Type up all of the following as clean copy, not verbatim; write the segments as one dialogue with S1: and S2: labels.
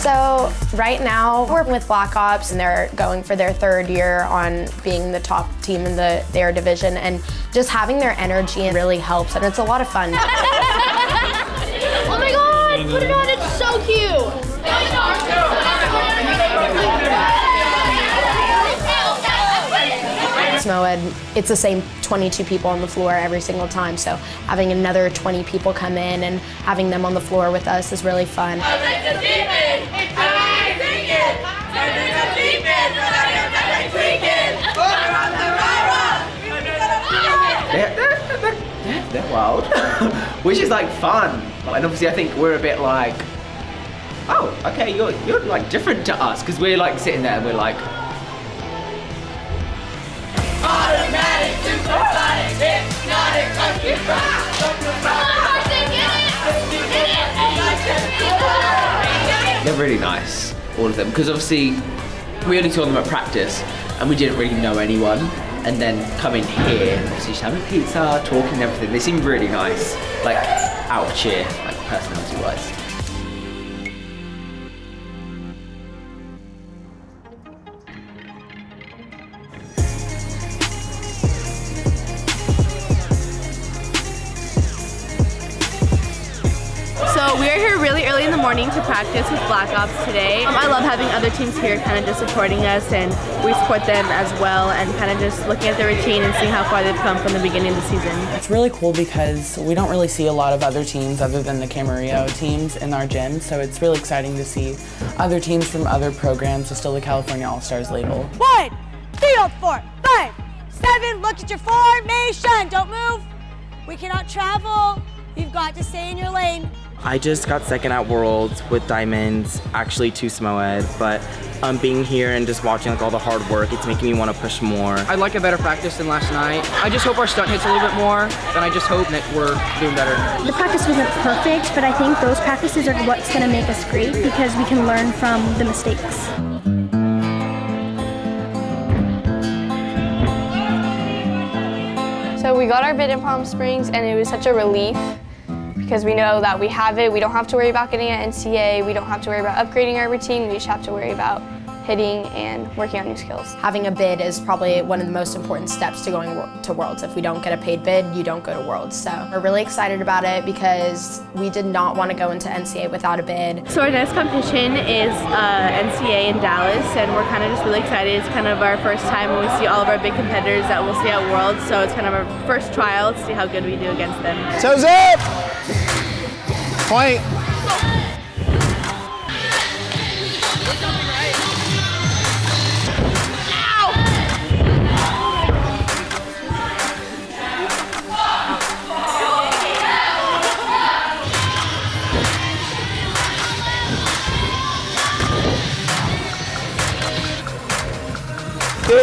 S1: So right now we're with Black Ops and they're going for their 3rd year on being the top team in their division, and just having their energy really helps, and it's a lot of fun.
S2: Oh my God, put it on, it's so cute.
S1: SMOED, it's the same 22 people on the floor every single time, so having another 20 people come in and having them on the floor with us is really fun.
S3: They're wild, which is like fun. And obviously I think we're a bit like, oh, okay, you're like different to us, because we're like sitting there and we're like, automatic, supersonic, hypnotic, they're really nice, all of them, because obviously we only saw them at practice and we didn't really know anyone, and then coming here, obviously just having pizza, talking and everything, they seem really nice, like out of cheer, like personality-wise.
S4: So we are here really early in the morning to practice with Black Ops today. I love having other teams here kind of just supporting us, and we support them as well, and kind of just looking at their routine and seeing how far they've come from the beginning of the season.
S5: It's really cool because we don't really see a lot of other teams other than the Camarillo teams in our gym, so it's really exciting to see other teams from other programs with still the California All Stars label.
S6: 1, field 4, 5, 7, look at your formation, don't move. We cannot travel, you've got to stay in your lane.
S7: I just got second at Worlds with diamonds, actually 2 SMOED, but being here and just watching like all the hard work, it's making me want to push more.
S8: I'd like a better practice than last night. I just hope our stunt hits a little bit more, and I just hope that we're doing better.
S9: The practice wasn't perfect, but I think those practices are what's going to make us great because we can learn from the mistakes.
S2: So we got our bid in Palm Springs, and it was such a relief because we know that we have it. We don't have to worry about getting an NCA. We don't have to worry about upgrading our routine. We just have to worry about hitting and working on new skills.
S1: Having a bid is probably one of the most important steps to going to Worlds. If we don't get a paid bid, you don't go to Worlds. So we're really excited about it because we did not want to go into NCA without a bid.
S4: So our next competition is NCA in Dallas, and we're kind of just really excited. It's kind of our first time when we see all of our big competitors that we'll see at Worlds, so it's kind of our first trial to see how good we do against them.
S10: Toes up! Point.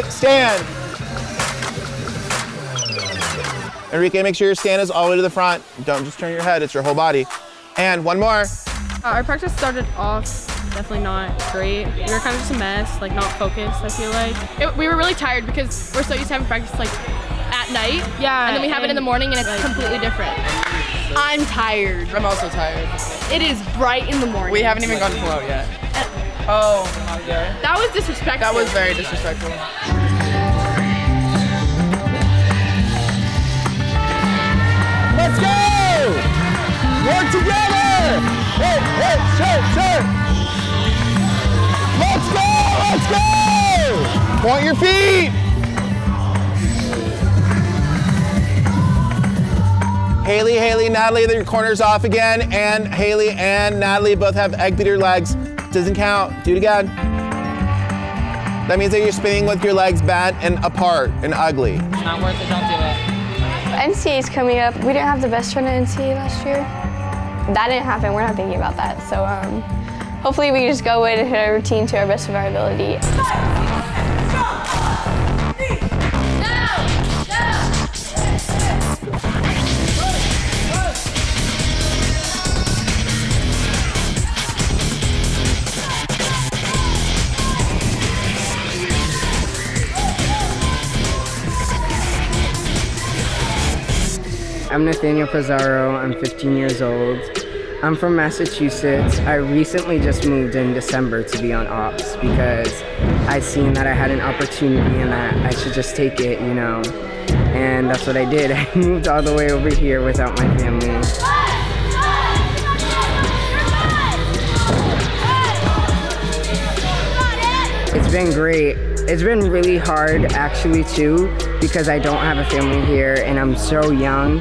S10: Stand. Enrique, make sure your stand is all the way to the front. Don't just turn your head, it's your whole body. And one more.
S4: Our practice started off definitely not great. We were kind of just a mess, like not focused, I feel like. We were really tired because we're so used to having practice like at night. Yeah. And then we have it in the morning and it's like, completely different. I'm tired.
S8: I'm also tired.
S4: It is bright in the morning.
S8: We haven't even gone to float yet. Oh, yeah.
S4: That was disrespectful.
S8: That was very disrespectful.
S10: Let's go! Work together! Hey, hey, shirt! Let's go! Point your feet! Haley, Natalie, your corner's off again, and Haley and Natalie both have egg beater legs. Doesn't count. Do it again. That means that you're spinning with your legs bent and apart and ugly.
S8: It's not worth it, don't do it.
S2: NCA is coming up. We didn't have the best run at NCA last year. That didn't happen. We're not thinking about that. So hopefully we just go in and hit our routine to our best of our ability.
S11: I'm Nathaniel Pizarro. I'm 15 years old. I'm from Massachusetts. I recently just moved in December to be on ops because I seen that I had an opportunity and that I should just take it, you know. And that's what I did. I moved all the way over here without my family. It's been great. It's been really hard actually too because I don't have a family here and I'm so young,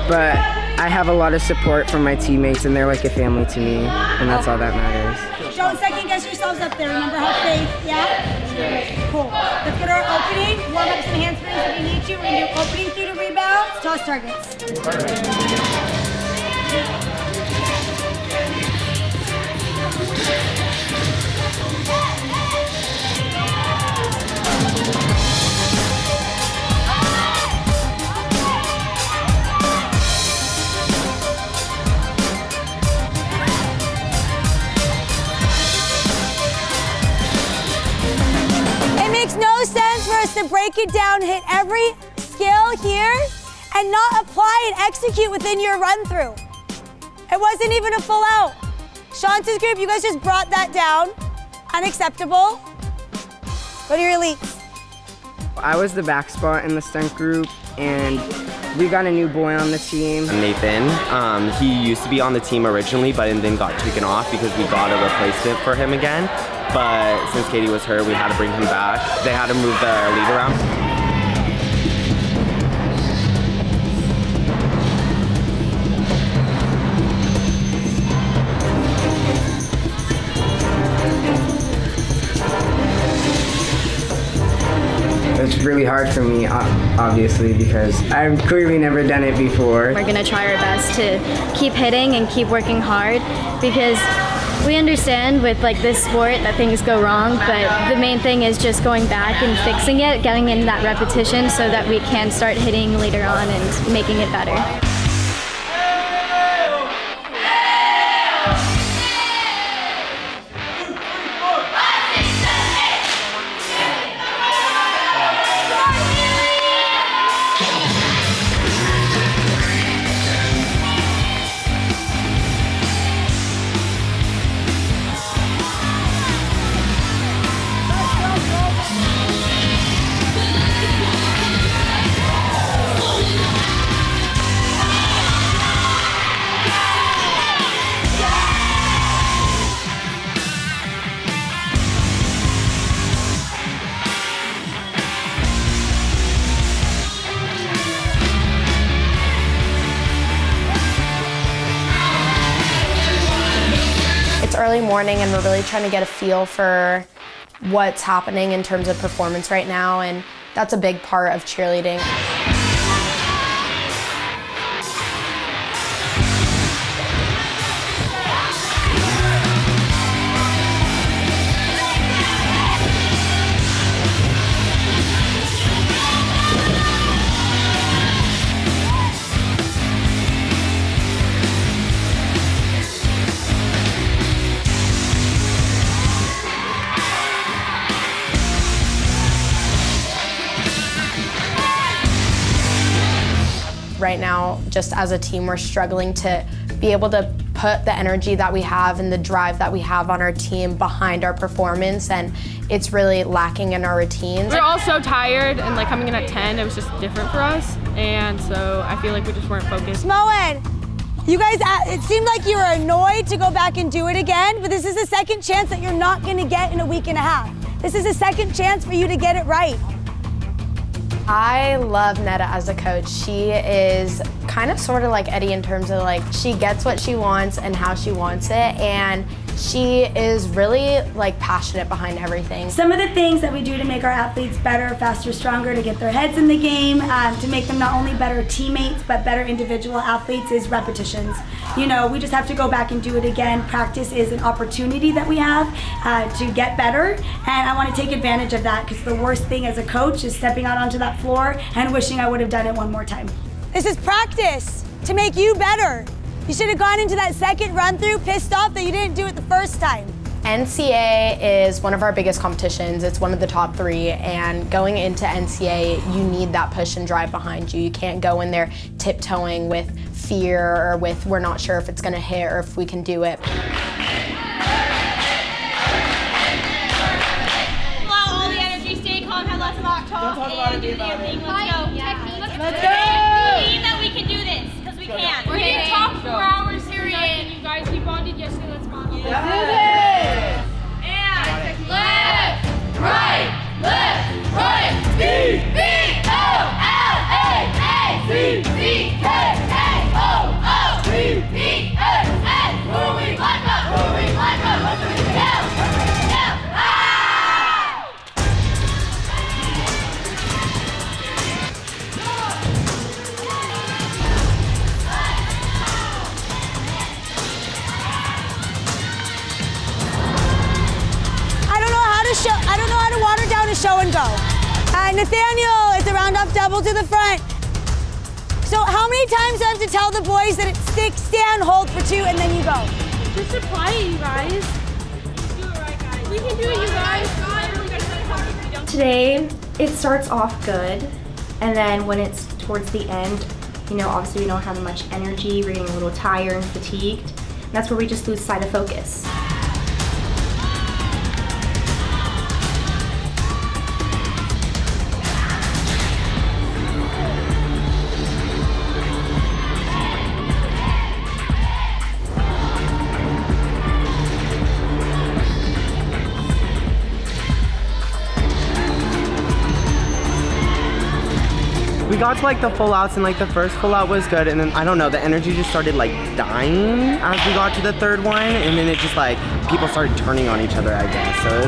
S11: but I have a lot of support from my teammates and they're like a family to me, and that's all that matters.
S6: Don't second guess yourselves up there. Remember, have faith, yeah? Cool. Let's get our opening. Warm up some handsprings if you need to. We're gonna do opening through the rebounds, toss targets. No sense for us to break it down, hit every skill here, and not apply and execute within your run-through. It wasn't even a full out. Shanta's group, you guys just brought that down. Unacceptable. Go to your elites.
S11: I was the back spot in the stunt group, and we got a new boy on the team.
S7: Nathan, he used to be on the team originally, but then got taken off because we got a replacement for him again. But since Katie was hurt, we had to bring him back. They had to move the lead around.
S11: It's really hard for me, obviously, because I've clearly never done it before.
S9: We're gonna try our best to keep hitting and keep working hard because we understand with like this sport that things go wrong, but the main thing is just going back and fixing it, getting in that repetition so that we can start hitting later on and making it better.
S1: Early morning and we're really trying to get a feel for what's happening in terms of performance right now, and that's a big part of cheerleading. Right now, just as a team, we're struggling to be able to put the energy that we have and the drive that we have on our team behind our performance, and it's really lacking in our routines.
S4: We're all so tired, and like coming in at 10, it was just different for us, and so I feel like we just weren't focused.
S6: SMOED, you guys, it seemed like you were annoyed to go back and do it again, but this is a second chance that you're not gonna get in a week and a half. This is a second chance for you to get it right.
S1: I love Netta as a coach. She is kind of sort of like Eddie in terms of like she gets what she wants and how she wants it, and she is really like passionate behind everything.
S12: Some of the things that we do to make our athletes better, faster, stronger, to get their heads in the game, to make them not only better teammates but better individual athletes is repetitions. You know, we just have to go back and do it again. Practice is an opportunity that we have to get better, and I want to take advantage of that because the worst thing as a coach is stepping out onto that floor and wishing I would have done it one more time.
S6: This is practice to make you better. You should have gone into that second run through pissed off that you didn't do it the first time.
S1: NCA is one of our biggest competitions. It's one of the top 3, and going into NCA, you need that push and drive behind you. You can't go in there tiptoeing with fear or with we're not sure if it's gonna hit or if we can do it.
S13: Allow all the energy, stay calm, have lots of talk,
S8: Don't talk about it, be about it.
S13: Let's go.
S4: Let's go.
S13: We believe that we can do this, because we can.
S4: We didn't talk 4 hours here and you guys, we bonded yesterday. Let's bond.
S13: And left, right, B-O-L-A-A-C-C-K-A-O-O-B-B-S-S, moving like a,
S6: I don't know how to water down a show and go. Nathaniel, it's a round off double to the front. So how many times do I have to tell the boys that it's stick, stand, hold for 2, and then you go?
S4: Just apply it, you guys. Do it right, guys. We can do it, you guys.
S14: Today, it starts off good, and then when it's towards the end, you know, obviously we don't have much energy, we're getting a little tired and fatigued, and that's where we just lose sight of focus.
S7: We got to like the full outs, and like the first full out was good, and then I don't know, the energy just started like dying as we got to the 3rd one, and then it just like people started turning on each other, I guess. So it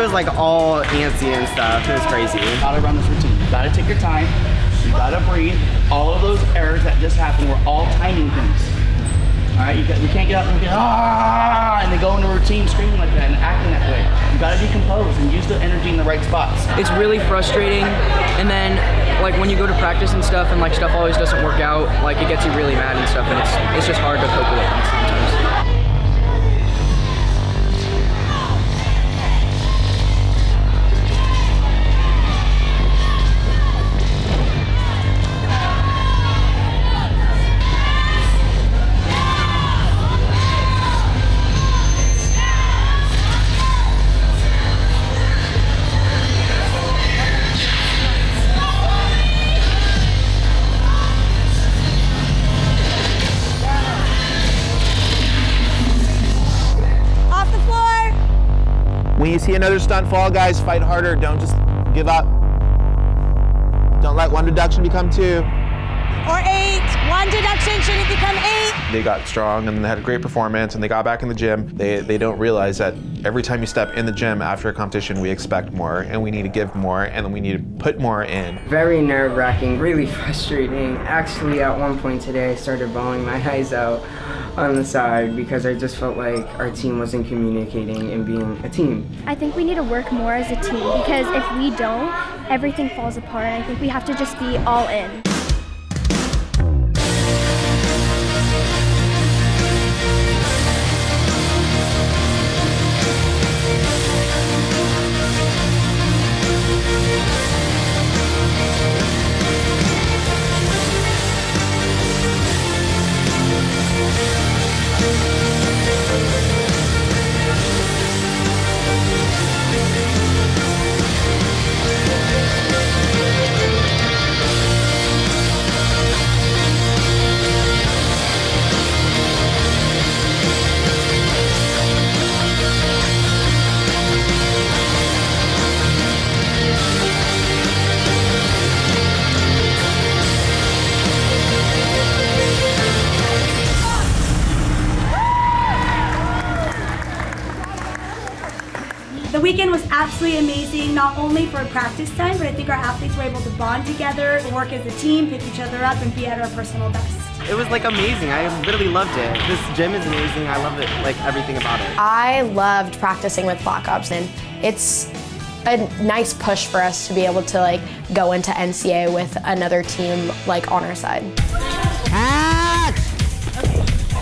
S7: was like all antsy and stuff. It was crazy.
S8: You gotta run this routine. You gotta take your time. You gotta breathe. All of those errors that just happened were all timing things. All right, you can't get up and get and then go into a routine screaming like that and acting that way. You gotta be composed and use the energy in the right spots.
S15: It's really frustrating, and then like when you go to practice and stuff, and like stuff always doesn't work out, like it gets you really mad and stuff, and it's just hard to cope with it sometimes.
S10: When you see another stunt fall, guys, fight harder. Don't just give up. Don't let one deduction become 2.
S6: Or 8. One deduction shouldn't become 8.
S10: They got strong and they had a great performance and they got back in the gym. They don't realize that every time you step in the gym after a competition, we expect more and we need to give more and then we need to put more in.
S11: Very nerve-wracking, really frustrating. Actually, at one point today, I started bawling my eyes out on the side because I just felt like our team wasn't communicating and being a team.
S9: I think we need to work more as a team because if we don't, everything falls apart. I think we have to just be all in.
S12: The weekend was absolutely amazing, not only for practice time, but I think our athletes were able to bond together, work as a team, pick each other up, and be at our personal best.
S7: It was like amazing. I literally loved it. This gym is amazing. I love it, like everything about it.
S1: I loved practicing with Black Ops, and it's a nice push for us to be able to like go into NCA with another team like on our side.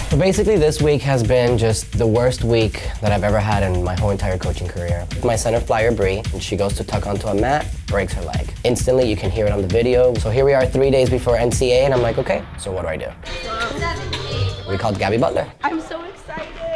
S16: So basically this week has been just the worst week that I've ever had in my whole entire coaching career. My center flyer, Bree, and she goes to tuck onto a mat, breaks her leg. Instantly, you can hear it on the video. So here we are 3 days before NCA, and I'm like, okay, so what do I do? We called Gabby Butler.
S17: I'm so excited.